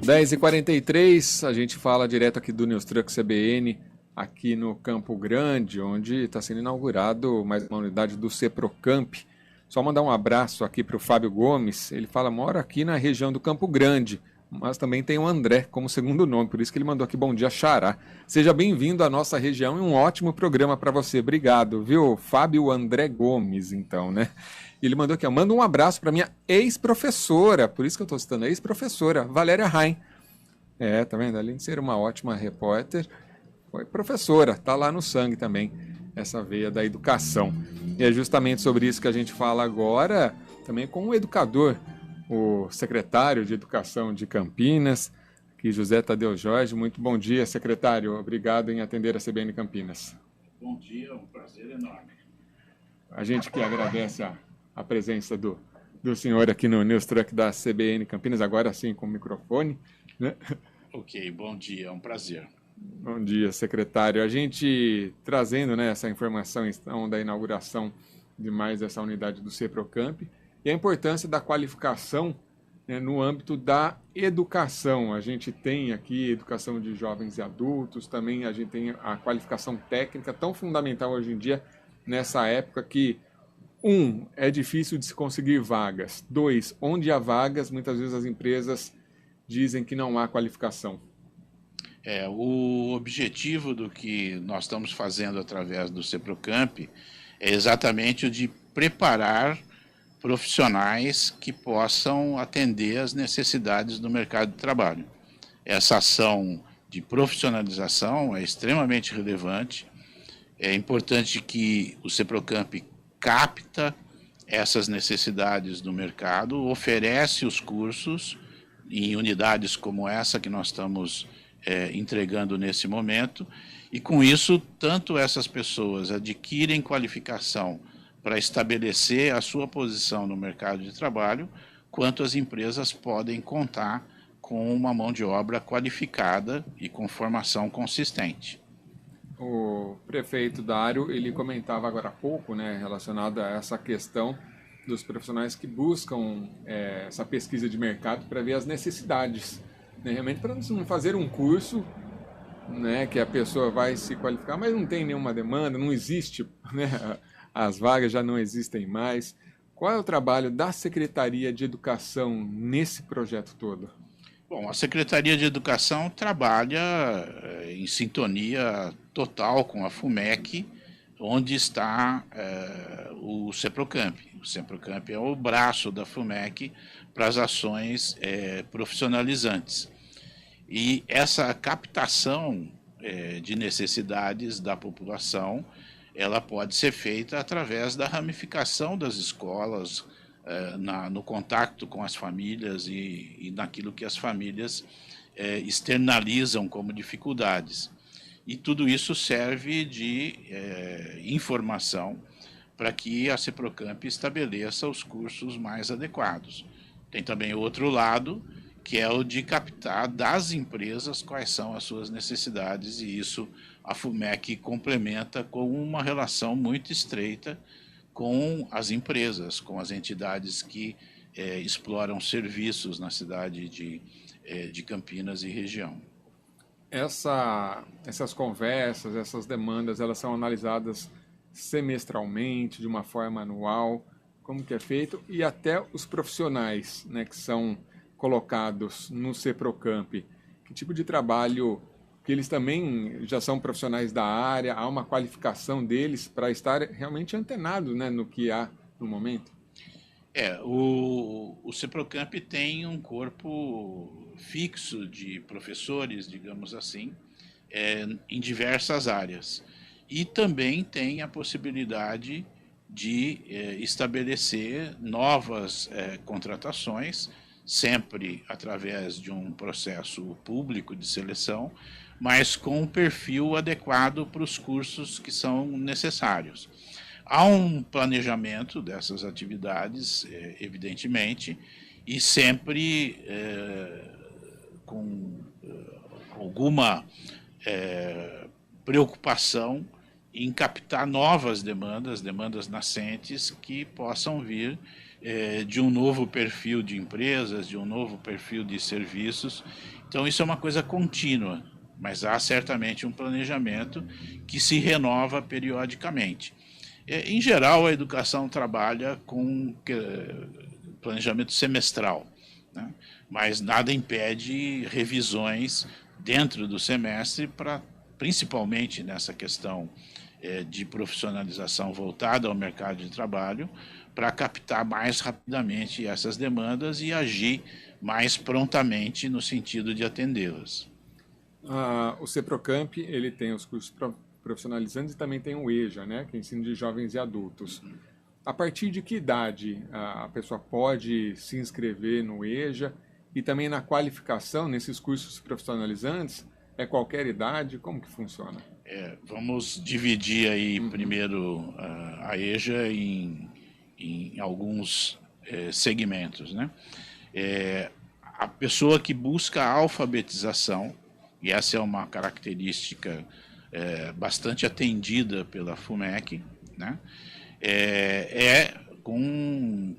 10h43, a gente fala direto aqui do News Truck CBN, aqui no Campo Grande, onde está sendo inaugurado mais uma unidade do Ceprocamp. Só mandar um abraço aqui para o Fábio Gomes, ele fala, mora aqui na região do Campo Grande, mas também tem o André como segundo nome, por isso que ele mandou aqui bom dia, Xará. Seja bem-vindo à nossa região e um ótimo programa para você. Obrigado, viu? Fábio André Gomes, então, né? Ele mandou aqui, ó, manda um abraço para minha ex-professora, por isso que eu estou citando a ex-professora, Valéria Rain. Tá vendo? Além de ser uma ótima repórter, foi professora, tá lá no sangue também, essa veia da educação. E é justamente sobre isso que a gente fala agora, também com o educador, o secretário de Educação de Campinas, aqui José Tadeu Jorge. Muito bom dia, secretário. Obrigado em atender a CBN Campinas. Bom dia, um prazer enorme. A gente que agradece a presença do senhor aqui no News Truck da CBN Campinas, agora sim com o microfone, né? Ok, bom dia, é um prazer. Bom dia, secretário. A gente trazendo, né, essa informação então, da inauguração de mais essa unidade do Ceprocamp e a importância da qualificação, né, no âmbito da educação. A gente tem aqui educação de jovens e adultos, também a gente tem a qualificação técnica, tão fundamental hoje em dia, nessa época que é difícil de se conseguir vagas. 2, onde há vagas, muitas vezes as empresas dizem que não há qualificação. O objetivo do que nós estamos fazendo através do Ceprocamp é exatamente o de preparar profissionais que possam atender às necessidades do mercado de trabalho. Essa ação de profissionalização é extremamente relevante. É importante que o Ceprocamp capta essas necessidades do mercado, oferece os cursos em unidades como essa que nós estamos entregando nesse momento, e com isso, tanto essas pessoas adquirem qualificação para estabelecer a sua posição no mercado de trabalho, quanto as empresas podem contar com uma mão de obra qualificada e com formação consistente. O prefeito Dário, ele comentava agora há pouco, né, relacionado a essa questão dos profissionais que buscam essa pesquisa de mercado para ver as necessidades, né, realmente para não fazer um curso, né, que a pessoa vai se qualificar, mas não tem nenhuma demanda, não existe, né, as vagas já não existem mais. Qual é o trabalho da Secretaria de Educação nesse projeto todo? Bom, a Secretaria de Educação trabalha em sintonia total com a FUMEC, onde está o Ceprocamp. O Ceprocamp é o braço da FUMEC para as ações profissionalizantes. E essa captação de necessidades da população, ela pode ser feita através da ramificação das escolas, no contato com as famílias e naquilo que as famílias externalizam como dificuldades. E tudo isso serve de informação para que a Ceprocamp estabeleça os cursos mais adequados. Tem também outro lado, que é o de captar das empresas quais são as suas necessidades, e isso a FUMEC complementa com uma relação muito estreita com as empresas, com as entidades que exploram serviços na cidade de Campinas e região. Essas conversas, essas demandas, elas são analisadas semestralmente, de uma forma anual, como que é feito, e até os profissionais, né, que são colocados no Ceprocamp, que tipo de trabalho, que eles também já são profissionais da área, há uma qualificação deles para estar realmente antenados, né, no que há no momento? O Ceprocamp tem um corpo fixo de professores, digamos assim, em diversas áreas. E também tem a possibilidade de estabelecer novas contratações, sempre através de um processo público de seleção, mas com um perfil adequado para os cursos que são necessários. Há um planejamento dessas atividades, evidentemente, e sempre com alguma preocupação em captar novas demandas nascentes que possam vir de um novo perfil de empresas, de um novo perfil de serviços. Então, isso é uma coisa contínua, mas há certamente um planejamento que se renova periodicamente. Em geral, a educação trabalha com planejamento semestral, né? Mas nada impede revisões dentro do semestre, principalmente nessa questão de profissionalização voltada ao mercado de trabalho, para captar mais rapidamente essas demandas e agir mais prontamente no sentido de atendê-las. O CEPROCAMP, ele tem os cursos profissionalizantes e também tem o EJA, né, que é ensino de jovens e adultos. A partir de que idade a pessoa pode se inscrever no EJA e também na qualificação, nesses cursos profissionalizantes? É qualquer idade? Como que funciona? Vamos dividir aí primeiro a EJA em alguns segmentos, né? A pessoa que busca a alfabetização, e essa é uma característica bastante atendida pela FUMEC, né? Com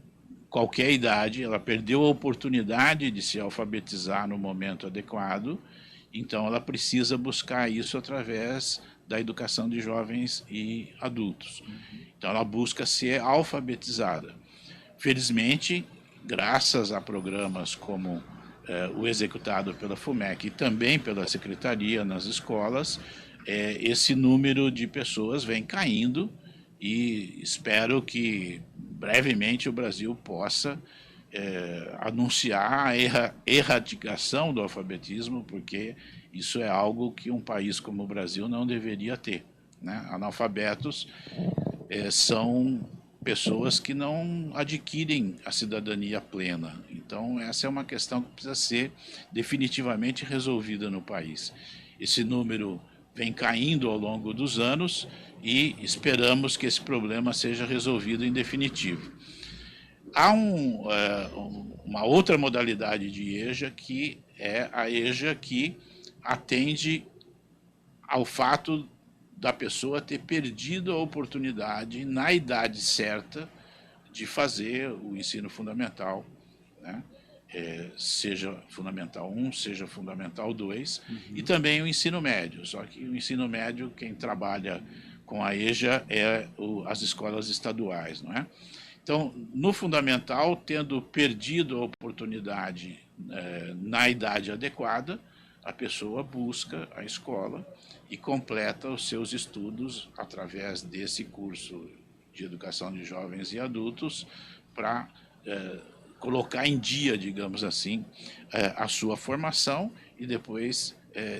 qualquer idade, ela perdeu a oportunidade de se alfabetizar no momento adequado, então ela precisa buscar isso através da educação de jovens e adultos. Então ela busca ser alfabetizada. Felizmente, graças a programas como o executado pela FUMEC e também pela Secretaria nas escolas, esse número de pessoas vem caindo e espero que brevemente o Brasil possa anunciar a erradicação do alfabetismo, porque isso é algo que um país como o Brasil não deveria ter, né? Analfabetos são pessoas que não adquirem a cidadania plena. Então, essa é uma questão que precisa ser definitivamente resolvida no país. Esse número vem caindo ao longo dos anos e esperamos que esse problema seja resolvido em definitivo. Há uma outra modalidade de EJA, que é a EJA que atende ao fato da pessoa ter perdido a oportunidade, na idade certa, de fazer o ensino fundamental, né? Seja Fundamental 1, seja Fundamental 2, e também o ensino médio. Só que o ensino médio, quem trabalha com a EJA as escolas estaduais, não é? Então, no fundamental, tendo perdido a oportunidade na idade adequada, a pessoa busca a escola e completa os seus estudos através desse curso de educação de jovens e adultos para colocar em dia, digamos assim, a sua formação e depois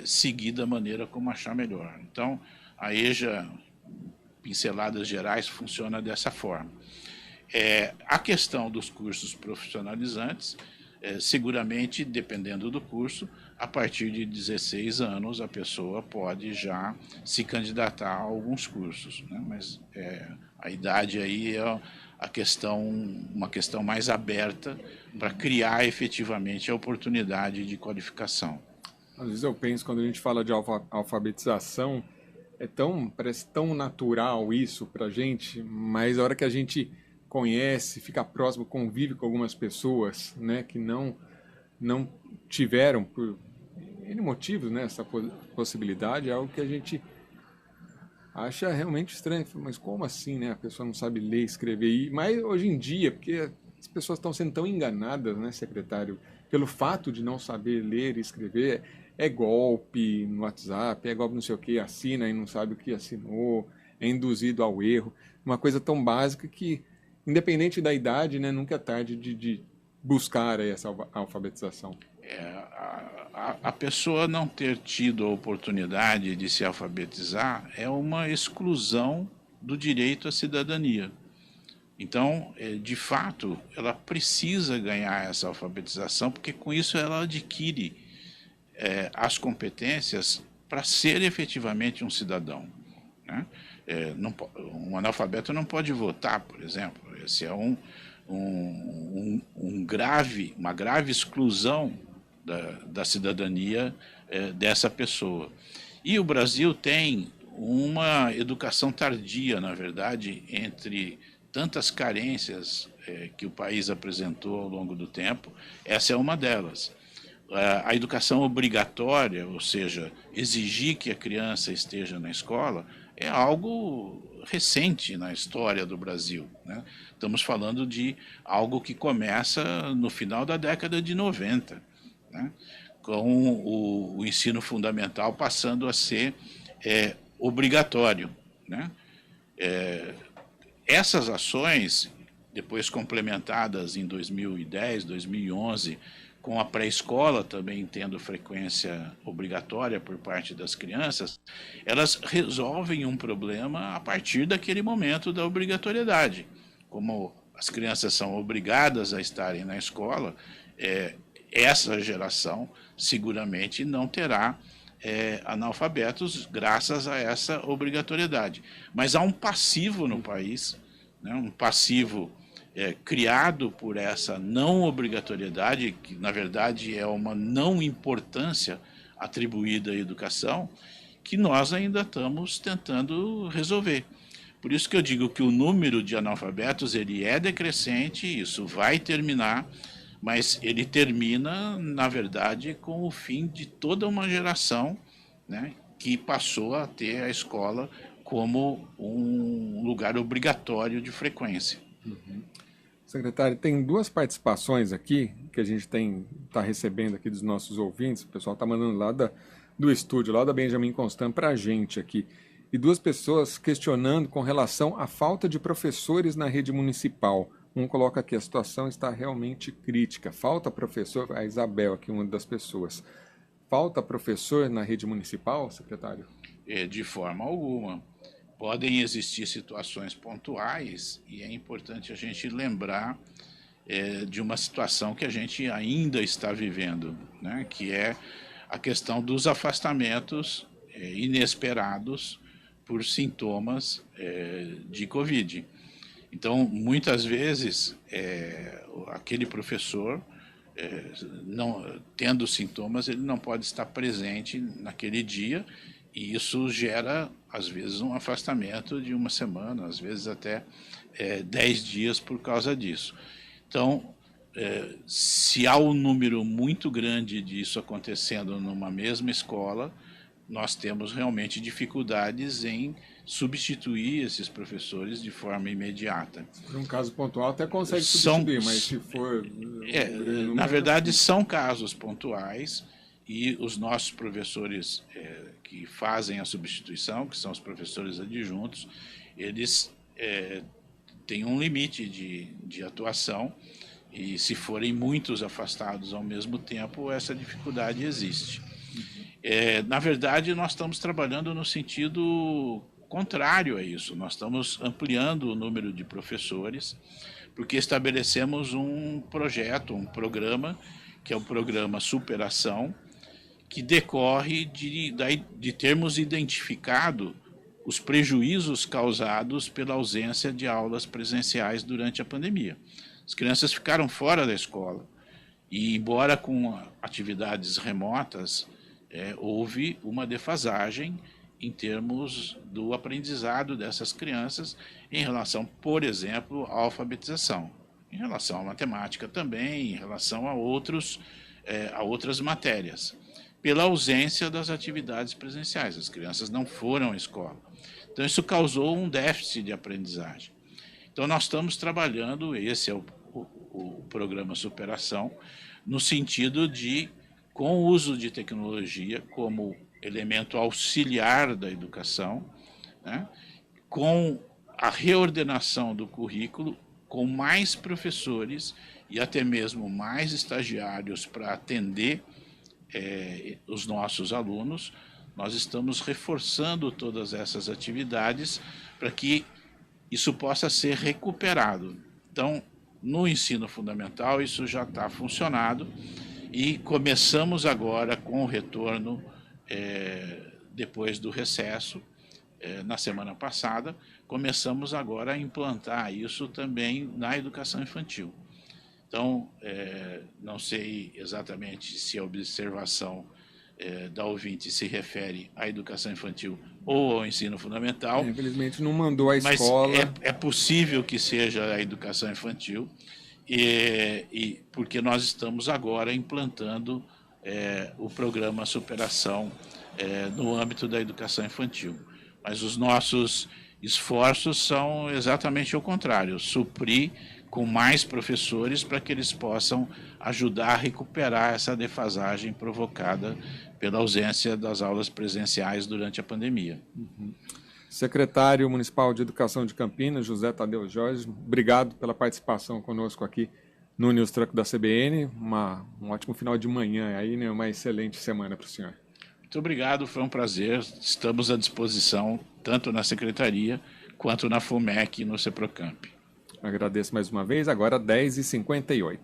seguir da maneira como achar melhor. Então, a EJA, pinceladas gerais, funciona dessa forma. A questão dos cursos profissionalizantes, seguramente, dependendo do curso, a partir de 16 anos a pessoa pode já se candidatar a alguns cursos, né? Mas a idade aí é uma questão mais aberta para criar efetivamente a oportunidade de qualificação. Às vezes eu penso, quando a gente fala de alfabetização, parece tão natural isso para a gente, mas a hora que a gente conhece, fica próximo, convive com algumas pessoas, né, que não tiveram, por N motivos, né, essa possibilidade, é algo que a gente acha realmente estranho. Mas como assim, né? A pessoa não sabe ler e escrever. Mas hoje em dia, porque as pessoas estão sendo tão enganadas, né, secretário, pelo fato de não saber ler e escrever, é golpe no WhatsApp, é golpe não sei o que, assina e não sabe o que assinou, é induzido ao erro. Uma coisa tão básica que, independente da idade, né, nunca é tarde de buscar essa alfabetização. A pessoa não ter tido a oportunidade de se alfabetizar é uma exclusão do direito à cidadania. Então, de fato, ela precisa ganhar essa alfabetização, porque com isso ela adquire as competências para ser efetivamente um cidadão, né? Um analfabeto não pode votar, por exemplo. Esse é uma grave exclusão da cidadania dessa pessoa. E o Brasil tem uma educação tardia, na verdade, entre tantas carências que o país apresentou ao longo do tempo, essa é uma delas. A educação obrigatória, ou seja, exigir que a criança esteja na escola, é algo recente na história do Brasil, né? Estamos falando de algo que começa no final da década de 90, né? Com o ensino fundamental passando a ser obrigatório, né? Essas ações, depois complementadas em 2010, 2011, com a pré-escola também tendo frequência obrigatória por parte das crianças, elas resolvem um problema a partir daquele momento da obrigatoriedade. Como as crianças são obrigadas a estarem na escola, essa geração seguramente não terá analfabetos graças a essa obrigatoriedade. Mas há um passivo no país, né, um passivo criado por essa não obrigatoriedade, que na verdade é uma não importância atribuída à educação, que nós ainda estamos tentando resolver. Por isso que eu digo que o número de analfabetos ele é decrescente, isso vai terminar, mas ele termina, na verdade, com o fim de toda uma geração, né, que passou a ter a escola como um lugar obrigatório de frequência. Uhum. Secretário, tem duas participações aqui que a gente está recebendo aqui dos nossos ouvintes. O pessoal está mandando lá do estúdio, lá da Benjamin Constant, para a gente aqui. E duas pessoas questionando com relação à falta de professores na rede municipal. Um coloca aqui, a situação está realmente crítica. Falta professor, a Isabel aqui, uma das pessoas. Falta professor na rede municipal, secretário? De forma alguma. Podem existir situações pontuais e é importante a gente lembrar de uma situação que a gente ainda está vivendo, né? Que é a questão dos afastamentos inesperados por sintomas de Covid. Então, muitas vezes, aquele professor, não tendo sintomas, ele não pode estar presente naquele dia, e isso gera, às vezes, um afastamento de uma semana, às vezes até 10 dias por causa disso. Então, se há um número muito grande disso acontecendo numa mesma escola, nós temos realmente dificuldades em substituir esses professores de forma imediata. Por um caso pontual até consegue substituir, mas se for... na verdade, são casos pontuais, e os nossos professores que fazem a substituição, que são os professores adjuntos, eles têm um limite de atuação, e se forem muitos afastados ao mesmo tempo, essa dificuldade existe. Na verdade, nós estamos trabalhando no sentido contrário a isso. Nós estamos ampliando o número de professores, porque estabelecemos um projeto, um programa, que é o programa Superação, que decorre de termos identificado os prejuízos causados pela ausência de aulas presenciais durante a pandemia. As crianças ficaram fora da escola e, embora com atividades remotas, houve uma defasagem em termos do aprendizado dessas crianças em relação, por exemplo, à alfabetização, em relação à matemática também, em relação a outras matérias, pela ausência das atividades presenciais. As crianças não foram à escola. Então, isso causou um déficit de aprendizagem. Então, nós estamos trabalhando, esse é o programa Superação, no sentido de, com o uso de tecnologia como elemento auxiliar da educação, né, com a reordenação do currículo, com mais professores e até mesmo mais estagiários para atender os nossos alunos, nós estamos reforçando todas essas atividades para que isso possa ser recuperado. Então, no ensino fundamental, isso já está funcionando e começamos agora com o retorno depois do recesso, na semana passada, começamos agora a implantar isso também na educação infantil. Então, não sei exatamente se a observação da ouvinte se refere à educação infantil ou ao ensino fundamental. Infelizmente não mandou a mas escola. É possível que seja a educação infantil, porque nós estamos agora implantando o programa Superação no âmbito da educação infantil. Mas os nossos esforços são exatamente o contrário, suprir com mais professores para que eles possam ajudar a recuperar essa defasagem provocada pela ausência das aulas presenciais durante a pandemia. Secretário Municipal de Educação de Campinas, José Tadeu Jorge, obrigado pela participação conosco aqui no News Truck da CBN. Um ótimo final de manhã aí, né? Uma excelente semana para o senhor. Muito obrigado, foi um prazer. Estamos à disposição, tanto na Secretaria quanto na FUMEC e no CEPROCAMP. Agradeço mais uma vez, agora 10h58.